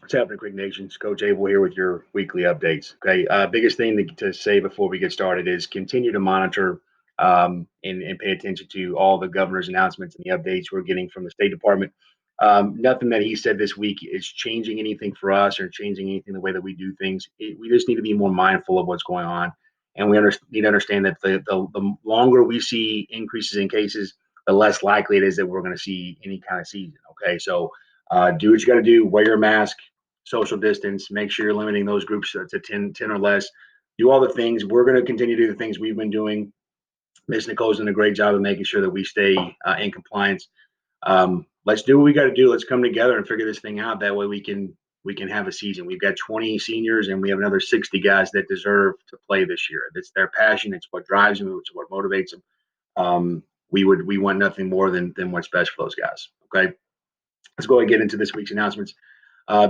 What's happening, Quick Nations? Coach Abell here with your weekly updates. Okay, biggest thing to say before we get started is continue to monitor and pay attention to all the governor's announcements and the updates we're getting from the State Department. Nothing that he said this week is changing anything for us or changing anything the way that we do things. We just need to be more mindful of what's going on, and need to understand that the longer we see increases in cases, the less likely it is that we're going to see any kind of season. Okay, so do what you got to do. Wear your mask, social distance, make sure you're limiting those groups to 10 or less. Do all the things. We're going to continue to do the things we've been doing. Miss Nicole's done a great job of making sure that we stay in compliance. Let's do what we got to do. Let's come together and figure this thing out. That way we can have a season. We've got 20 seniors and we have another 60 guys that deserve to play this year. It's their passion. It's what drives them. It's what motivates them. We want nothing more than what's best for those guys. Okay. Let's go ahead and get into this week's announcements.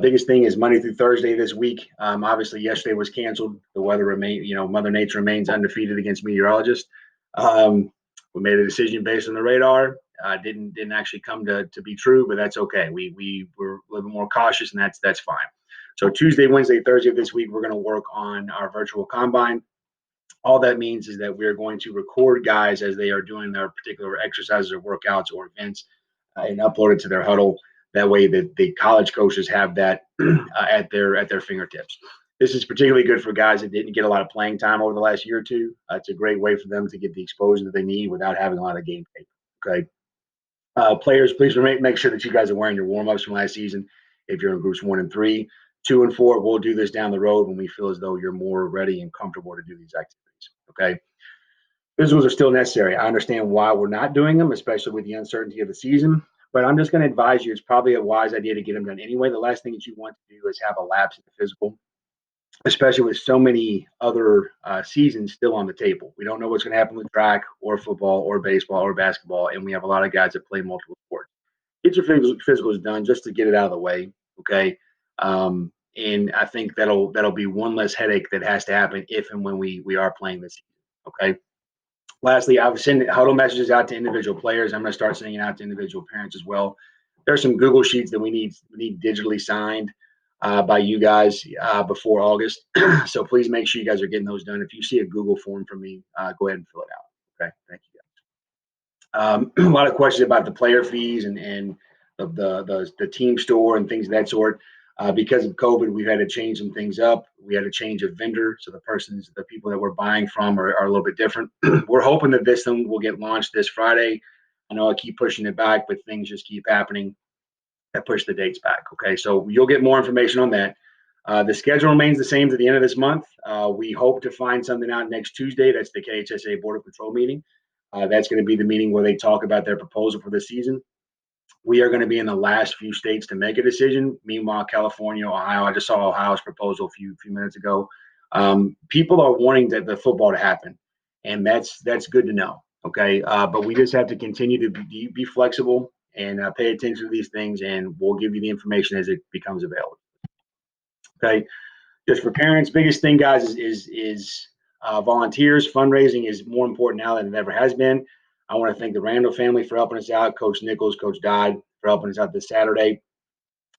Biggest thing is Monday through Thursday this week. Obviously, yesterday was canceled. The weather remain, Mother Nature remains undefeated against meteorologists. Um, we made a decision based on the radar. Didn't actually come to be true, but that's okay. We were a little bit more cautious, and that's fine. So Tuesday, Wednesday, Thursday of this week, we're going to work on our virtual combine. All that means is that we're going to record guys as they are doing their particular exercises or workouts or events and upload it to their huddle. That way, the college coaches have that at their fingertips. This is particularly good for guys that didn't get a lot of playing time over the last year or two. It's a great way for them to get the exposure that they need without having a lot of game tape. Okay, players, please make sure that you guys are wearing your warm ups from last season. If you're in groups 1 and 3, 2 and 4, we'll do this down the road when we feel as though you're more ready and comfortable to do these activities. Okay, visuals are still necessary. I understand why we're not doing them, especially with the uncertainty of the season. But I'm just going to advise you, it's probably a wise idea to get them done anyway. The last thing that you want to do is have a lapse in the physical, especially with so many other seasons still on the table. We don't know what's going to happen with track or football or baseball or basketball, and we have a lot of guys that play multiple sports. Get your physicals done just to get it out of the way, okay? And I think that'll be one less headache that has to happen if and when we are playing this season, okay? Lastly, I've sent huddle messages out to individual players. I'm going to start sending it out to individual parents as well. There are some Google sheets that we need digitally signed by you guys before August. So please make sure you guys are getting those done. If you see a Google form from me, go ahead and fill it out. Okay, thank you guys. A lot of questions about the player fees and the team store and things of that sort. Because of COVID, we've had to change some things up. We had to change a vendor, so the people that we're buying from are a little bit different. We're hoping that this thing will get launched this Friday. I know I keep pushing it back, but things just keep happening that push the dates back. Okay, so you'll get more information on that. The schedule remains the same to the end of this month. We hope to find something out next Tuesday. That's the KHSA Border Patrol meeting. That's going to be the meeting where they talk about their proposal for the season. We are going to be in the last few states to make a decision. Meanwhile, California, Ohio, I just saw Ohio's proposal a few minutes ago. People are wanting the football to happen, and that's good to know. Okay, but we just have to continue to be flexible and pay attention to these things, and we'll give you the information as it becomes available. Okay, just for parents, biggest thing, guys, is volunteers. Fundraising is more important now than it ever has been. I want to thank the Randall family for helping us out. Coach Nichols, Coach Dodd for helping us out this Saturday.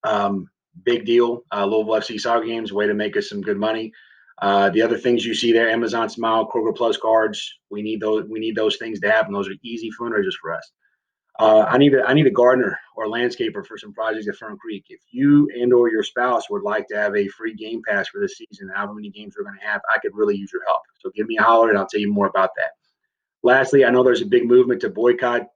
Um, Big deal. Louisville FC soccer games, way to make us some good money. The other things you see there, Amazon Smile, Kroger Plus cards. We need those. We need those things to happen. Those are easy fundraisers for us. I need a gardener or landscaper for some projects at Fern Creek. If you and or your spouse would like to have a free game pass for this season, however many games we're going to have, I could really use your help. So give me a holler and I'll tell you more about that. Lastly, I know there's a big movement to boycott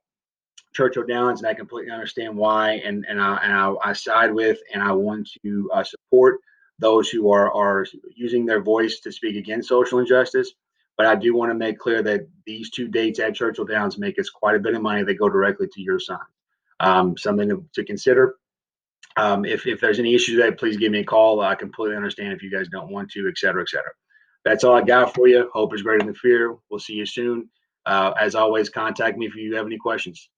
Churchill Downs, and I completely understand why. And I side with and I want to support those who are using their voice to speak against social injustice. But I do want to make clear that these 2 dates at Churchill Downs make us quite a bit of money that go directly to your son. Something to consider. If there's any issues with that, please give me a call. I completely understand if you guys don't want to, et cetera, et cetera. That's all I got for you. Hope is greater than fear. We'll see you soon. As always, contact me if you have any questions.